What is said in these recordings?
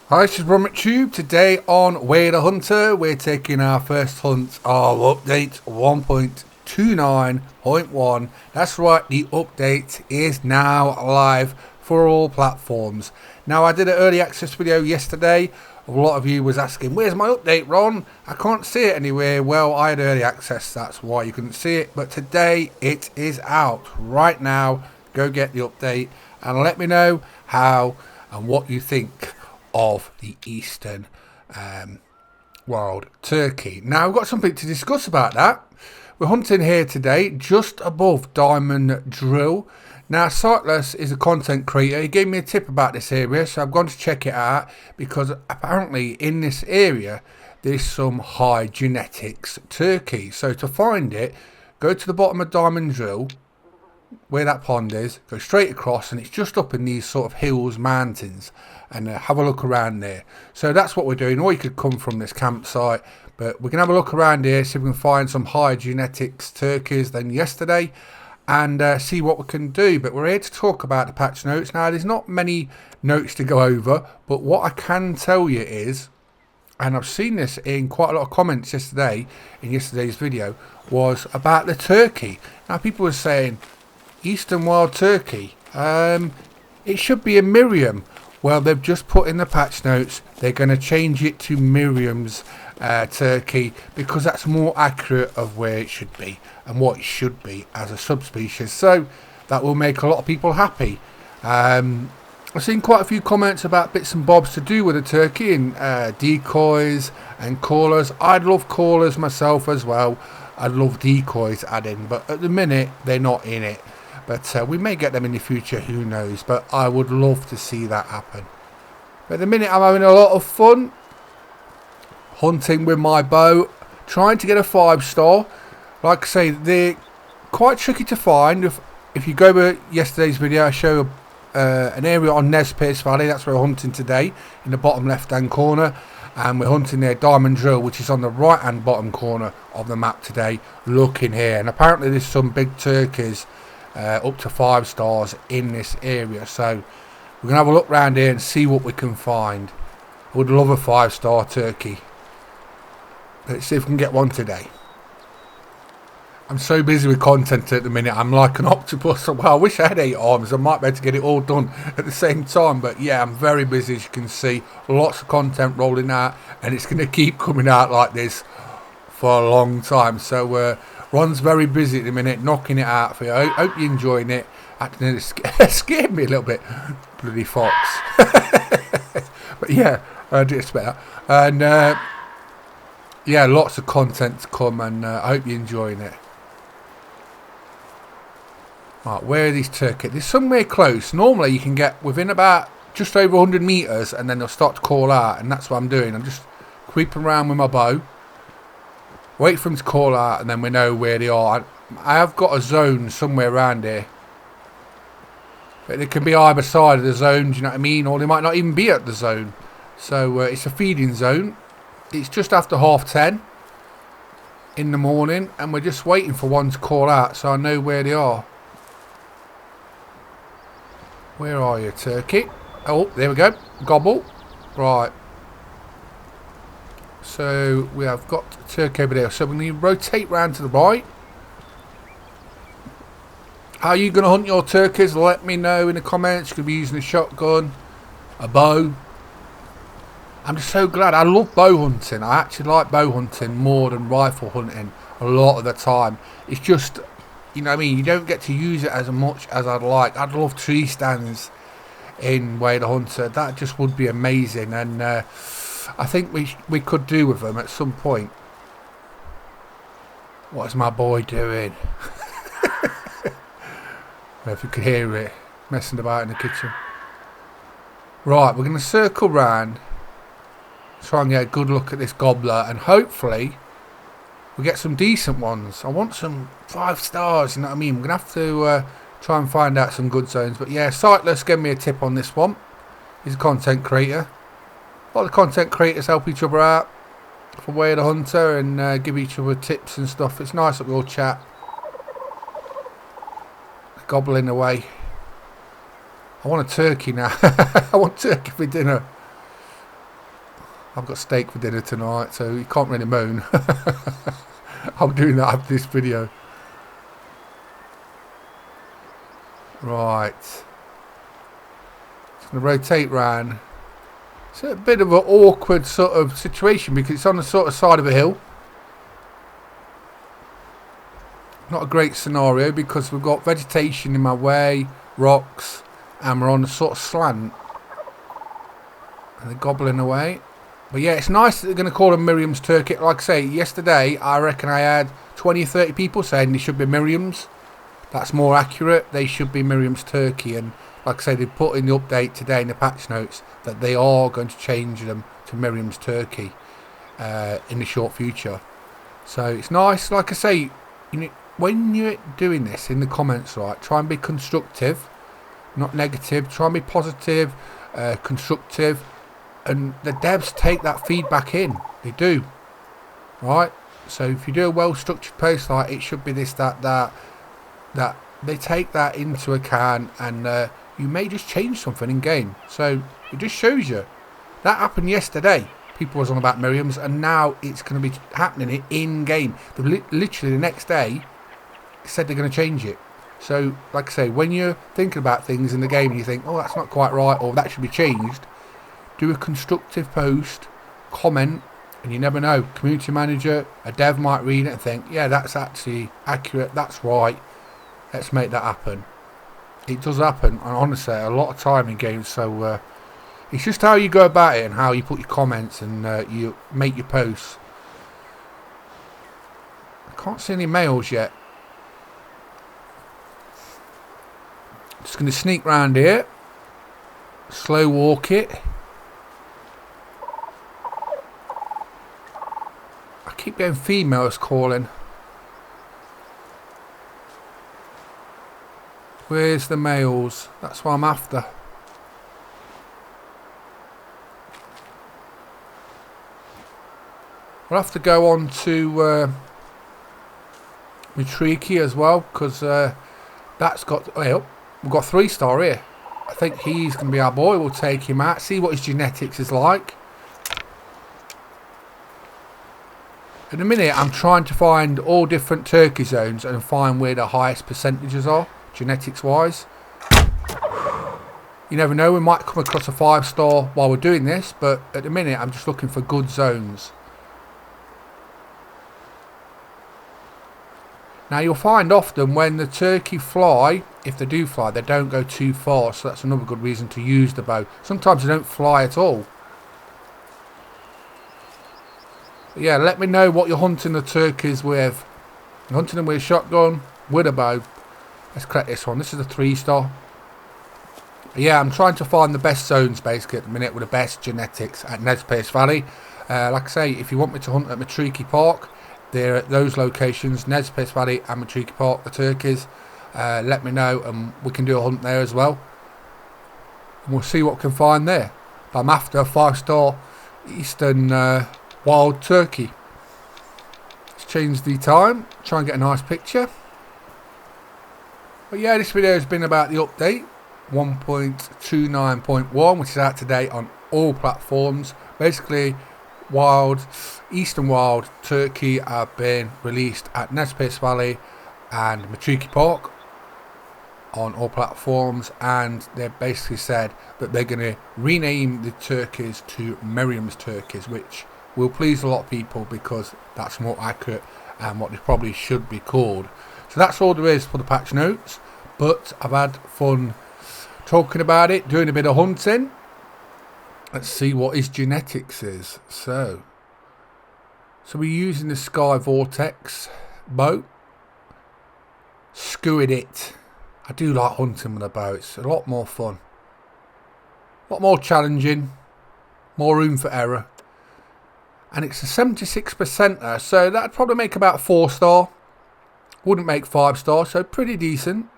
Hi, this is Tube. Today on Way the Hunter, we're taking our first hunt of update 1.29.1. That's right, the update is now live for all platforms. Now, I did an early access video yesterday. A lot of you was asking, where's my update, Ron? I can't see it anywhere. Well, I had early access, that's why you couldn't see it. But today, it is out right now. Go get the update and let me know how and what you think of the Eastern wild turkey. Now, we've got something to discuss about that. We're hunting here today just above Diamond Drill. Now, Sightless is a content creator. He gave me a tip about this area, so I've gone to check it out because apparently in this area there's some high genetics turkey. So to find it, go to the bottom of Diamond Drill where that pond is, go straight across, and it's just up in these sort of hills, mountains, and have a look around there. So that's what we're doing. Or you could come from this campsite, but we can have a look around here, see if we can find some higher genetics turkeys than yesterday, and see what we can do. But we're here to talk about the patch notes. Now, there's not many notes to go over, but what I can tell you is, and I've seen this in quite a lot of comments yesterday, in yesterday's video, was about the turkey. Now, people were saying, Eastern wild turkey, it should be a Miriam. Well, they've just put in the patch notes they're going to change it to Miriam's turkey because that's more accurate of where it should be and what it should be as a subspecies. So that will make a lot of people happy. I've seen quite a few comments about bits and bobs to do with the turkey and decoys and callers. I'd love callers myself as well. I'd love decoys added, but at the minute they're not in it. But we may get them in the future, who knows. But I would love to see that happen. But at the minute I'm having a lot of fun hunting with my bow, trying to get a 5-star. Like I say, they're quite tricky to find. If you go over yesterday's video, I show an area on Nez Perce Valley. That's where we're hunting today, in the bottom left hand corner. And we're hunting near Diamond Drill, which is on the right hand bottom corner of the map today, looking here. And apparently there's some big turkeys up to 5 stars in this area, so we're gonna have a look around here and see what we can find. I would love a 5-star turkey. Let's see if we can get one today. I'm so busy with content at the minute, I'm like an octopus. Well, I wish I had 8 arms, I might be able to get it all done at the same time, but yeah, I'm very busy, as you can see. Lots of content rolling out, and it's going to keep coming out like this for a long time. So Ron's very busy at the minute, knocking it out for you. I hope you're enjoying it. Actually, it scared me a little bit. Bloody fox. But yeah, I did expect that. And yeah, lots of content to come, and I hope you're enjoying it. Right, where are these turkeys? They're somewhere close. Normally you can get within about just over 100 metres, and then they'll start to call out, and that's what I'm doing. I'm just creeping around with my bow. Wait for them to call out, and then we know where they are. I have got a zone somewhere around here. But they can be either side of the zone, do you know what I mean? Or they might not even be at the zone. So it's a feeding zone. It's just after 10:30 in the morning, and we're just waiting for one to call out, so I know where they are. Where are you, turkey? Oh, there we go. Gobble. Right. So we have got a turkey over there. So we need to rotate round to the right. How are you going to hunt your turkeys? Let me know in the comments. You could be using a shotgun, a bow. I'm just so glad. I love bow hunting. I actually like bow hunting more than rifle hunting a lot of the time. It's just, you know what I mean, you don't get to use it as much as I'd like. I'd love tree stands in Way the Hunter. That just would be amazing. And I think we could do with them at some point. What is my boy doing? If you could hear it messing about in the kitchen. Right, we're going to circle round, try and get a good look at this gobbler, and hopefully we get some decent ones. I want some 5 stars, you know what I mean? We're going to have to try and find out some good zones. But yeah, Sightless gave me a tip on this one. He's a content creator. A lot of content creators help each other out for Way the Hunter and give each other tips and stuff. It's nice that we all chat. Gobbling away. I want a turkey now. I want turkey for dinner. I've got steak for dinner tonight, so you can't really moan. I'm doing that after this video. Right. Just going to rotate round. It's a bit of an awkward sort of situation because it's on the sort of side of a hill. Not a great scenario because we've got vegetation in my way, rocks, and we're on a sort of slant. And they're gobbling away. But yeah, it's nice that they're going to call them Miriam's Turkey. Like I say, yesterday I reckon I had 20 or 30 people saying they should be Miriam's. That's more accurate. They should be Miriam's Turkey. And like I say, they put in the update today in the patch notes that they are going to change them to Miriam's Turkey in the short future. So it's nice. Like I say, you know, when you're doing this in the comments, right, try and be constructive, not negative. Try and be positive, constructive. And the devs take that feedback in. They do. Right? So if you do a well-structured post, like it should be this, that, they take that into account, and you may just change something in game. So it just shows you. That happened yesterday. People was on about Miriam's, and now it's going to be happening in game. Literally the next day said they're going to change it. So like I say, when you're thinking about things in the game and you think, oh, that's not quite right, or that should be changed, do a constructive post, comment, and you never know. Community manager, a dev might read it and think, yeah, that's actually accurate, that's right, let's make that happen. It does happen, and honestly, a lot of time in games, so it's just how you go about it and how you put your comments and you make your posts. I can't see any males yet. Just going to sneak round here, slow walk it. Keep getting females calling. Where's the males? That's what I'm after. We'll have to go on to Matriki as well, because that's got. Oh, we've got 3-star here. I think he's going to be our boy. We'll take him out. See what his genetics is like. In a minute, I'm trying to find all different turkey zones and find where the highest percentages are, genetics-wise. You never know, we might come across a 5-star while we're doing this, but at the minute, I'm just looking for good zones. Now, you'll find often when the turkey fly, if they do fly, they don't go too far, so that's another good reason to use the bow. Sometimes they don't fly at all. Yeah, let me know what you're hunting the turkeys with. You're hunting them with a shotgun, with a bow. Let's correct this one. This is a 3-star. Yeah, I'm trying to find the best zones basically at the minute with the best genetics at Nez Perce Valley. Like I say, if you want me to hunt at Matriki Park, they're at those locations, Nez Perce Valley and Matriki Park, the turkeys. Let me know and we can do a hunt there as well. And we'll see what we can find there. But I'm after a 5-star Eastern wild turkey. Let's change the time, try and get a nice picture. But yeah, this video has been about the update 1.29.1, which is out today on all platforms. Basically, Eastern wild turkey have been released at Nez Perce Valley and Matriki Park on all platforms, and they basically said that they're going to rename the turkeys to Miriam's turkeys, which will please a lot of people because that's more accurate and what they probably should be called. So that's all there is for the patch notes, but I've had fun talking about it, doing a bit of hunting. Let's see what his genetics is. So we're using the Sky Vortex bow. Skewing it. I do like hunting with a bow. It's a lot more fun. A lot more challenging. More room for error. And it's a 76%er, so that'd probably make about 4-star. Wouldn't make 5-star, so pretty decent.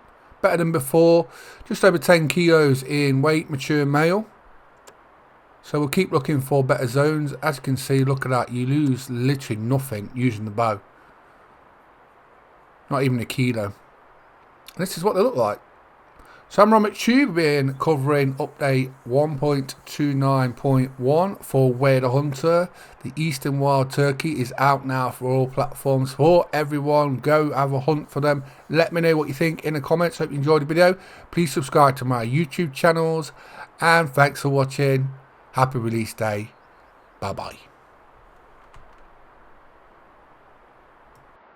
Better than before. Just over 10 kilos in weight, mature male. So we'll keep looking for better zones. As you can see, look at that. You lose literally nothing using the bow. Not even a kilo. And this is what they look like. So I'm Ron McTube, been covering update 1.29.1 for Where the Hunter. The Eastern Wild Turkey is out now for all platforms for everyone. Go have a hunt for them. Let me know what you think in the comments. Hope you enjoyed the video. Please subscribe to my YouTube channels. And thanks for watching. Happy release day. Bye bye.